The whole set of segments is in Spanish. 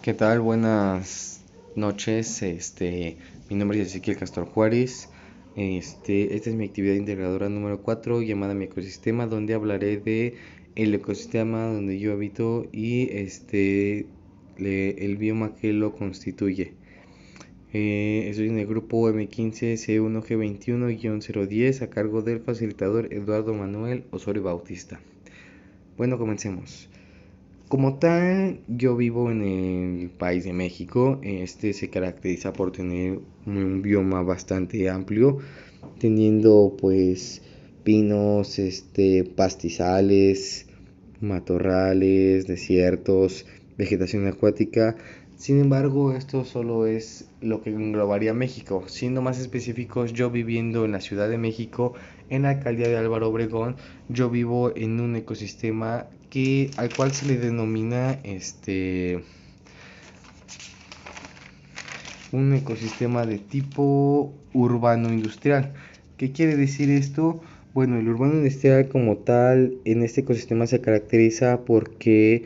¿Qué tal? Buenas noches. Mi nombre es Ezequiel Castor Juárez. Esta es mi actividad integradora número 4 llamada Mi Ecosistema, donde hablaré de el ecosistema donde yo habito y el bioma que lo constituye. Estoy en el grupo M15C1G21-010 a cargo del facilitador Eduardo Manuel Osorio Bautista. Bueno, comencemos. Como tal, yo vivo en el país de México. Este se caracteriza por tener un bioma bastante amplio, teniendo pues pinos, pastizales, matorrales, desiertos, vegetación acuática. Sin embargo, esto solo es lo que englobaría México. Siendo más específicos, yo viviendo en la Ciudad de México, en la alcaldía de Álvaro Obregón, yo vivo en un ecosistema al cual se le denomina un ecosistema de tipo urbano industrial. ¿Qué quiere decir esto? Bueno, el urbano industrial como tal en este ecosistema se caracteriza porque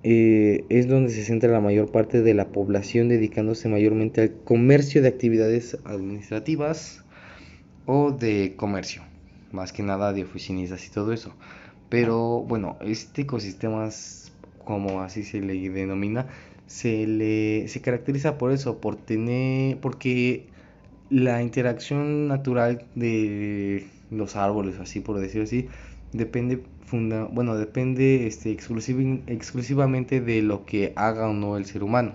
es donde se centra la mayor parte de la población dedicándose mayormente al comercio de actividades administrativas o de comercio, más que nada de oficinistas y todo eso. Pero bueno, este ecosistema, como así se le denomina, se caracteriza por eso, porque la interacción natural de los árboles, así por decirlo así, depende exclusivamente de lo que haga o no el ser humano.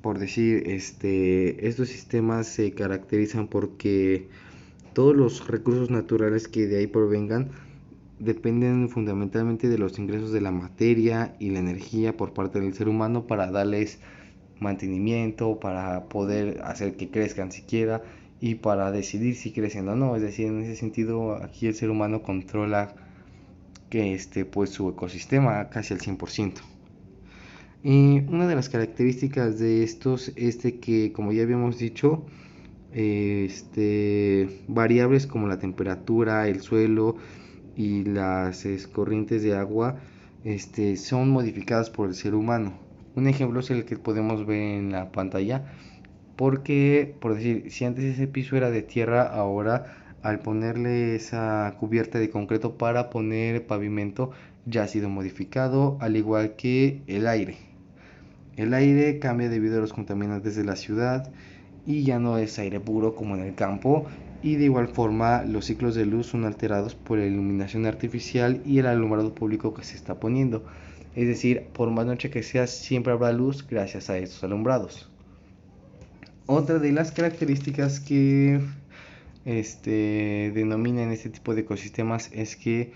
Por decir, estos sistemas se caracterizan porque todos los recursos naturales que de ahí provengan dependen fundamentalmente de los ingresos de la materia y la energía por parte del ser humano para darles mantenimiento, para poder hacer que crezcan siquiera y para decidir si crecen o no. Es decir, en ese sentido aquí el ser humano controla pues su ecosistema casi al 100%. Y una de las características de estos es de que, como ya habíamos dicho, variables como la temperatura, el suelo y las corrientes de agua son modificadas por el ser humano. Un ejemplo es el que podemos ver en la pantalla, porque, por decir, si antes ese piso era de tierra, ahora al ponerle esa cubierta de concreto para poner pavimento, ya ha sido modificado, al igual que el aire. El aire cambia debido a los contaminantes de la ciudad y ya no es aire puro como en el campo, y de igual forma los ciclos de luz son alterados por la iluminación artificial y el alumbrado público que se está poniendo. Es decir, por más noche que sea, siempre habrá luz gracias a estos alumbrados. Otra de las características que denominan este tipo de ecosistemas es que,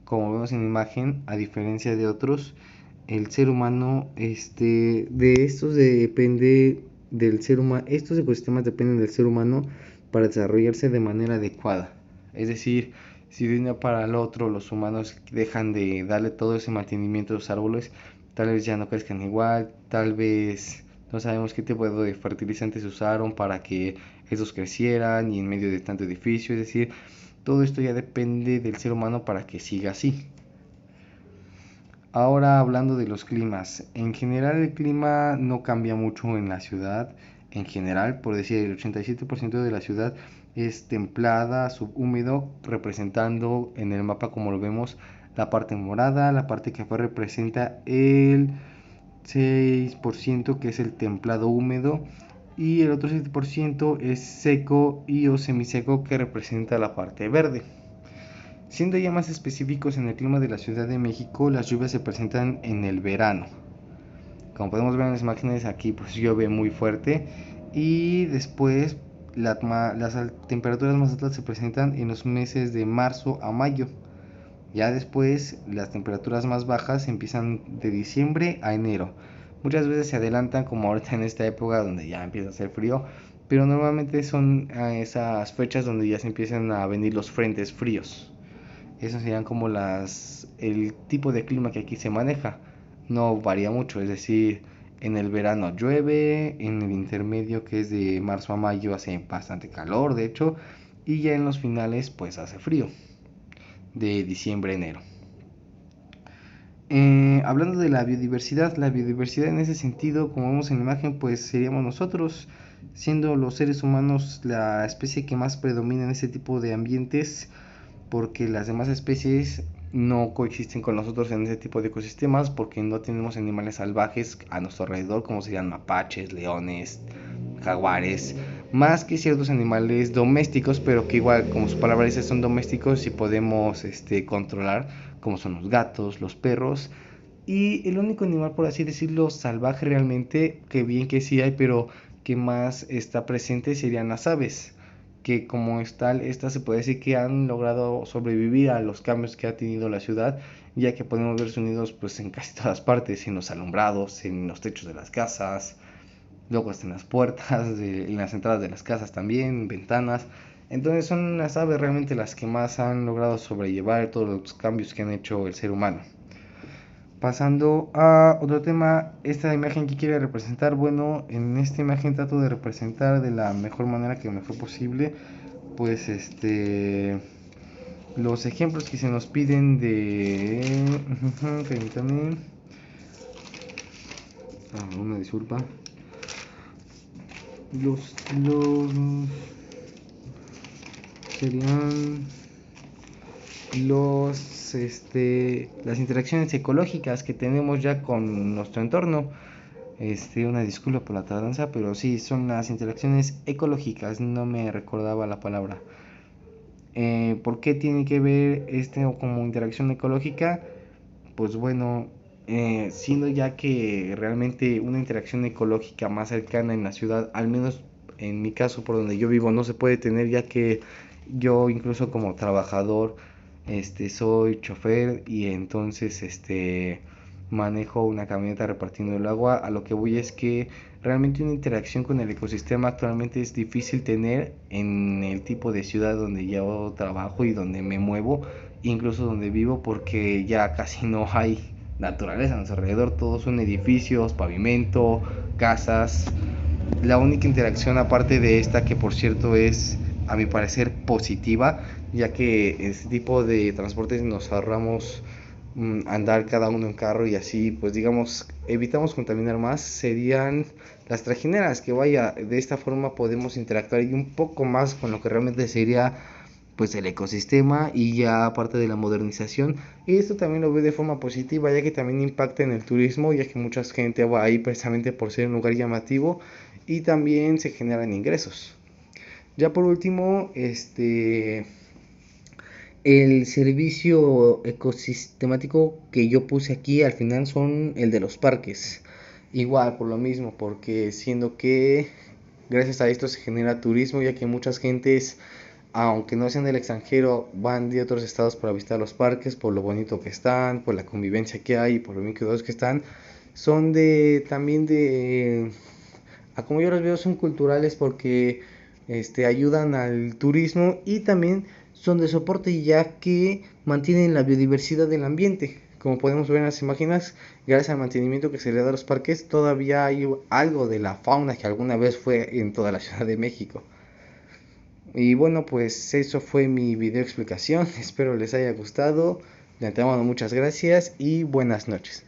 como vemos en la imagen, a diferencia de otros, el ser humano, de estos depende del ser humano, estos ecosistemas dependen del ser humano para desarrollarse de manera adecuada. Es decir, si de un día para el otro los humanos dejan de darle todo ese mantenimiento a los árboles, tal vez ya no crezcan igual, tal vez no sabemos qué tipo de fertilizantes usaron para que esos crecieran y en medio de tanto edificio. Es decir, todo esto ya depende del ser humano para que siga así. Ahora hablando de los climas, en general el clima no cambia mucho en la ciudad, en general, por decir, el 87% de la ciudad es templada, subhúmedo, representando en el mapa como lo vemos la parte morada, la parte café representa el 6% que es el templado húmedo y el otro 7% es seco y o semiseco que representa la parte verde. Siendo ya más específicos en el clima de la Ciudad de México, las lluvias se presentan en el verano. Como podemos ver en las imágenes, aquí pues llueve muy fuerte y después las temperaturas más altas se presentan en los meses de marzo a mayo. Ya después las temperaturas más bajas empiezan de diciembre a enero. Muchas veces se adelantan como ahorita en esta época donde ya empieza a hacer frío, pero normalmente son a esas fechas donde ya se empiezan a venir los frentes fríos. Esas serían como el tipo de clima que aquí se maneja. No varía mucho, es decir, en el verano llueve, en el intermedio que es de marzo a mayo hace bastante calor, de hecho, y ya en los finales pues hace frío, de diciembre a enero. Hablando de la biodiversidad en ese sentido, como vemos en la imagen, pues seríamos nosotros, siendo los seres humanos la especie que más predomina en ese tipo de ambientes, porque las demás especies no coexisten con nosotros en ese tipo de ecosistemas, porque no tenemos animales salvajes a nuestro alrededor, como serían mapaches, leones, jaguares, más que ciertos animales domésticos, pero que igual, como su palabra dice, son domésticos y podemos controlar, como son los gatos, los perros. Y el único animal, por así decirlo, salvaje realmente, que bien que sí hay, pero que más está presente serían las aves, que como es tal, estas se puede decir que han logrado sobrevivir a los cambios que ha tenido la ciudad, ya que podemos ver sonidos pues en casi todas partes, en los alumbrados, en los techos de las casas, luego hasta en las puertas, en las entradas de las casas también, ventanas. Entonces son las aves realmente las que más han logrado sobrellevar todos los cambios que han hecho el ser humano. Pasando a otro tema, esta imagen que quiere representar, bueno, en esta imagen trato de representar de la mejor manera que me fue posible, pues los ejemplos que se nos piden de, permítame, una disculpa, los serían las interacciones ecológicas que tenemos ya con nuestro entorno. Una disculpa por la tardanza, pero sí, son las interacciones ecológicas, no me recordaba la palabra. ¿Por qué tiene que ver como interacción ecológica? Pues bueno, siendo ya que realmente una interacción ecológica más cercana en la ciudad, al menos en mi caso por donde yo vivo, no se puede tener, ya que yo incluso como trabajador soy chofer y entonces manejo una camioneta repartiendo el agua. A lo que voy es que realmente una interacción con el ecosistema actualmente es difícil tener en el tipo de ciudad donde yo trabajo y donde me muevo, incluso donde vivo, porque ya casi no hay naturaleza a nuestro alrededor, todos son edificios, pavimento, casas. La única interacción aparte de esta, que por cierto es a mi parecer positiva, ya que este tipo de transportes nos ahorramos andar cada uno en carro y así pues digamos evitamos contaminar más, serían las trajineras, que vaya, de esta forma podemos interactuar y un poco más con lo que realmente sería pues el ecosistema y ya aparte de la modernización. Y esto también lo veo de forma positiva, ya que también impacta en el turismo, ya que mucha gente va ahí precisamente por ser un lugar llamativo y también se generan ingresos. Ya por último, el servicio ecosistemático que yo puse aquí al final son el de los parques. Igual por lo mismo, porque siendo que gracias a esto se genera turismo, ya que muchas gentes, aunque no sean del extranjero, van de otros estados para visitar los parques por lo bonito que están, por la convivencia que hay, por lo bien cuidados que están. Son también a como yo los veo, son culturales porque ayudan al turismo y también son de soporte, ya que mantienen la biodiversidad del ambiente. Como podemos ver en las imágenes, gracias al mantenimiento que se le da a los parques, todavía hay algo de la fauna que alguna vez fue en toda la Ciudad de México. Y bueno, pues eso fue mi video explicación. Espero les haya gustado. De antemano muchas gracias y buenas noches.